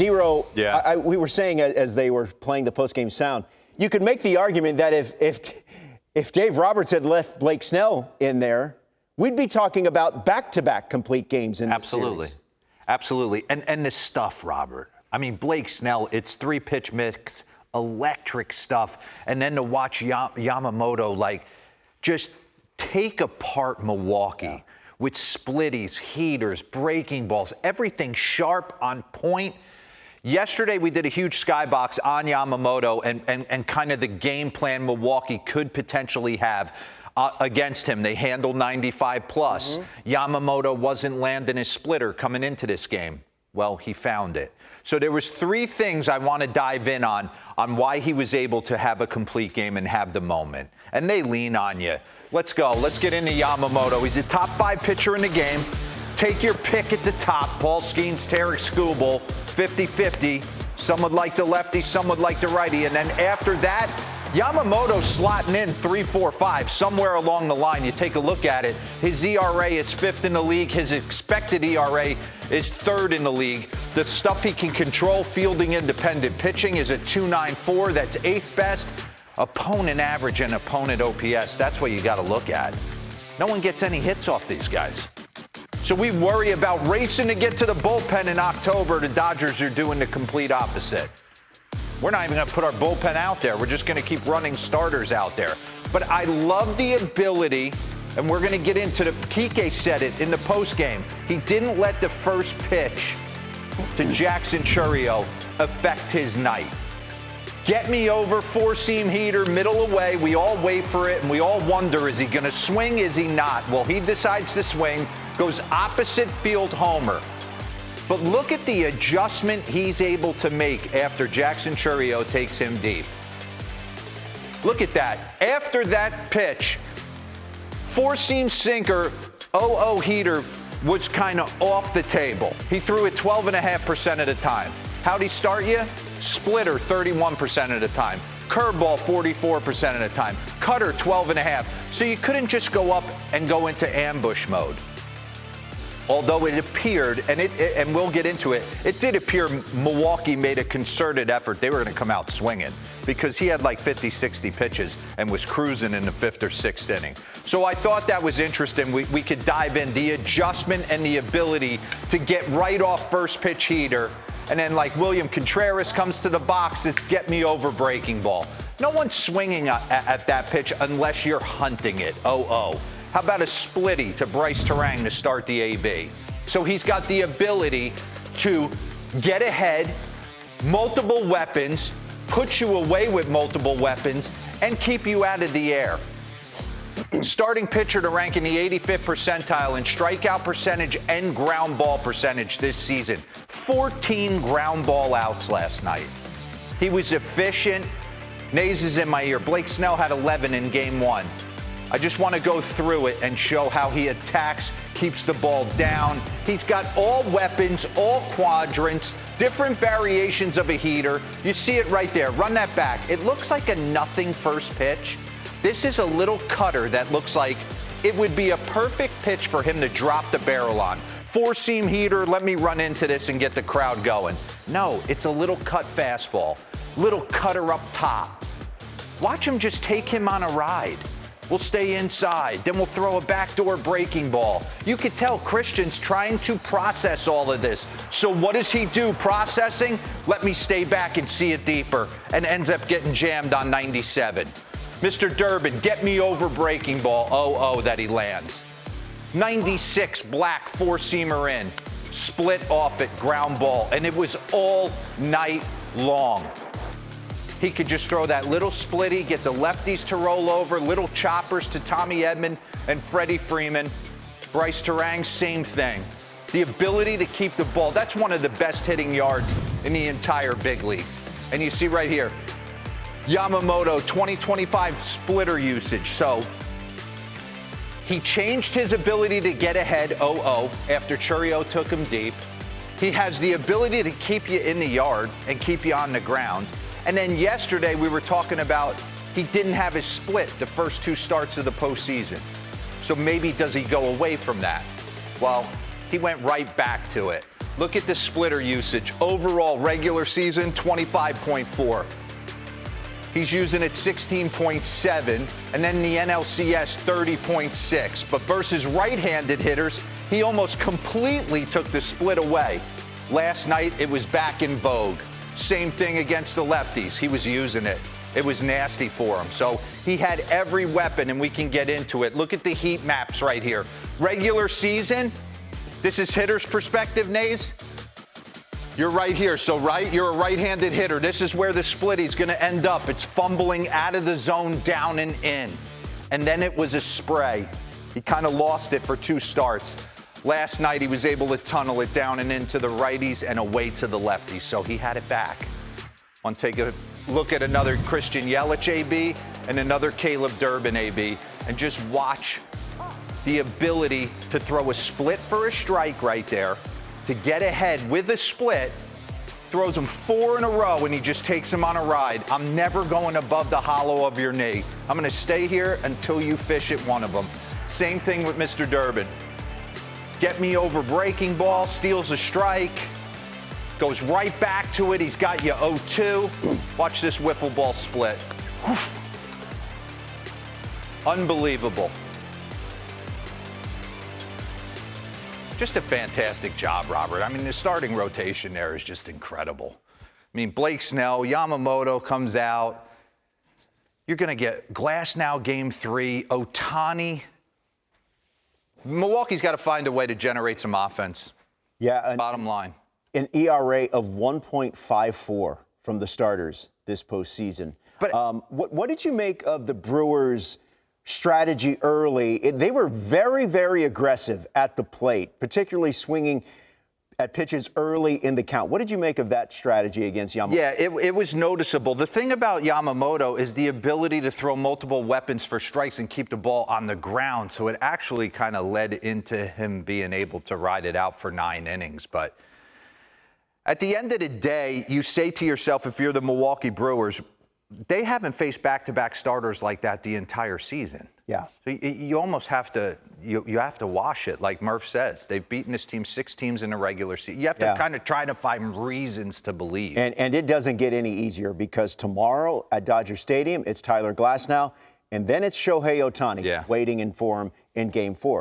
D-Ro, Yeah. we were saying as they were playing the postgame sound, you could make the argument that if Dave Roberts had left Blake Snell in there, we'd be talking about back-to-back complete games in this series. Absolutely. And the stuff, Robert. I mean, Blake Snell, it's 3-pitch mix, electric stuff. And then to watch Yamamoto, like, just take apart Milwaukee with splitties, heaters, breaking balls, everything sharp, on point. Yesterday, we did a huge skybox on Yamamoto and kind of the game plan Milwaukee could potentially have against him. They handled 95 plus. Yamamoto wasn't landing his splitter coming into this game. Well, he found it. So there was 3 things I want to dive in on why he was able to have a complete game and have the moment. And they lean on you. Let's go. Let's get into Yamamoto. He's a top 5 pitcher in the game. Take your pick at the top. Paul Skeens, Tarek Skubal, 50-50. Some would like the lefty, some would like the righty. And then after that, Yamamoto slotting in 3-4-5 somewhere along the line. You take a look at it. His ERA is 5th in the league. His expected ERA is 3rd in the league. The stuff he can control, fielding independent pitching, is at 2.94. That's 8th best. Opponent average and opponent OPS. That's what you got to look at. No one gets any hits off these guys. So we worry about racing to get to the bullpen in October. The Dodgers are doing the complete opposite. We're not even going to put our bullpen out there. We're just going to keep running starters out there. But I love the ability, and we're going to get into the, Kike said it in the postgame. He didn't let the first pitch to Jackson Chourio affect his night. Get me over, 4-seam heater, middle away. We all wait for it, and we all wonder, is he going to swing, is he not? Well, he decides to swing, goes opposite field homer. But look at the adjustment he's able to make after Jackson Chourio takes him deep. Look at that. After that pitch, 4-seam sinker, 0-0 heater was kind of off the table. He threw it 12.5% of the time. How'd he start you? Splitter 31% of the time. Curveball 44% of the time. Cutter 12.5. So you couldn't just go up and go into ambush mode. Although it appeared, and we'll get into it, it did appear Milwaukee made a concerted effort. They were going to come out swinging because he had like 50, 60 pitches and was cruising in the 5th or 6th inning. So I thought that was interesting. We could dive in the adjustment and the ability to get right off first pitch heater. And then like William Contreras comes to the box, it's get me over breaking ball. No one's swinging at that pitch unless you're hunting it, 0-0. How about a splitty to Bryce Terang to start the AB? So he's got the ability to get ahead, multiple weapons, put you away with multiple weapons, and keep you out of the air. Starting pitcher to rank in the 85th percentile in strikeout percentage and ground ball percentage this season. 14 ground ball outs last night. He was efficient. Nays is in my ear. Blake Snell had 11 in game 1. I just want to go through it and show how he attacks, keeps the ball down. He's got all weapons, all quadrants, different variations of a heater. You see it right there. Run that back. It looks like a nothing first pitch. This is a little cutter that looks like it would be a perfect pitch for him to drop the barrel on. 4-seam heater, let me run into this and get the crowd going. No, it's a little cut fastball, little cutter up top. Watch him just take him on a ride. We'll stay inside, then we'll throw a backdoor breaking ball. You could tell Christian's trying to process all of this. So what does he do processing? Let me stay back and see it deeper, and ends up getting jammed on 97. Mr. Durbin, get me over breaking ball, 0-0 that he lands. 96 black 4-seamer in, split off it, ground ball, and it was all night long. He could just throw that little splitty, get the lefties to roll over, little choppers to Tommy Edman and Freddie Freeman. Bryce Terang, same thing. The ability to keep the ball, that's one of the best hitting yards in the entire big leagues. And you see right here, Yamamoto, 2025 splitter usage. So he changed his ability to get ahead 0-0 after Chourio took him deep. He has the ability to keep you in the yard and keep you on the ground. And then yesterday we were talking about he didn't have his split the first 2 starts of the postseason. So maybe does he go away from that? Well, he went right back to it. Look at the splitter usage. Overall, regular season, 25.4. He's using it 16.7, and then the NLCS 30.6. But versus right-handed hitters, he almost completely took the split away. Last night, it was back in vogue. Same thing against the lefties. He was using it. It was nasty for him. So he had every weapon, and we can get into it. Look at the heat maps right here. Regular season, this is hitter's perspective, Nays. You're right here, so you're a right-handed hitter. This is where the split he's gonna end up. It's fumbling out of the zone, down and in. And then it was a spray. He kind of lost it for 2 starts. Last night, he was able to tunnel it down and into the righties and away to the lefties, so he had it back. Want to take a look at another Christian Yelich AB and another Caleb Durbin AB, and just watch the ability to throw a split for a strike right there, to get ahead with a split, throws him 4 in a row, and he just takes him on a ride. I'm never going above the hollow of your knee. I'm going to stay here until you fish at one of them. Same thing with Mr. Durbin. Get me over breaking ball, steals a strike, goes right back to it. He's got you 0-2. Watch this wiffle ball split. Whew. Unbelievable. Just a fantastic job, Robert. I mean, the starting rotation there is just incredible. I mean, Blake Snell, Yamamoto comes out. You're going to get Glass now game 3, Ohtani. Milwaukee's got to find a way to generate some offense. Yeah. Bottom line. An ERA of 1.54 from the starters this postseason. But what did you make of the Brewers' strategy early? They were very, very aggressive at the plate, particularly swinging at pitches early in the count. What did you make of that strategy against Yamamoto? Yeah, it was noticeable. The thing about Yamamoto is the ability to throw multiple weapons for strikes and keep the ball on the ground. So it actually kind of led into him being able to ride it out for 9 innings. But at the end of the day, you say to yourself, if you're the Milwaukee Brewers, they haven't faced back-to-back starters like that the entire season. Yeah. So you almost have to you have to wash it, like Murph says. They've beaten this team 6 teams in a regular season. You have to kind of try to find reasons to believe. And it doesn't get any easier, because tomorrow at Dodger Stadium, it's Tyler Glasnow, and then it's Shohei Ohtani waiting in for him in Game 4.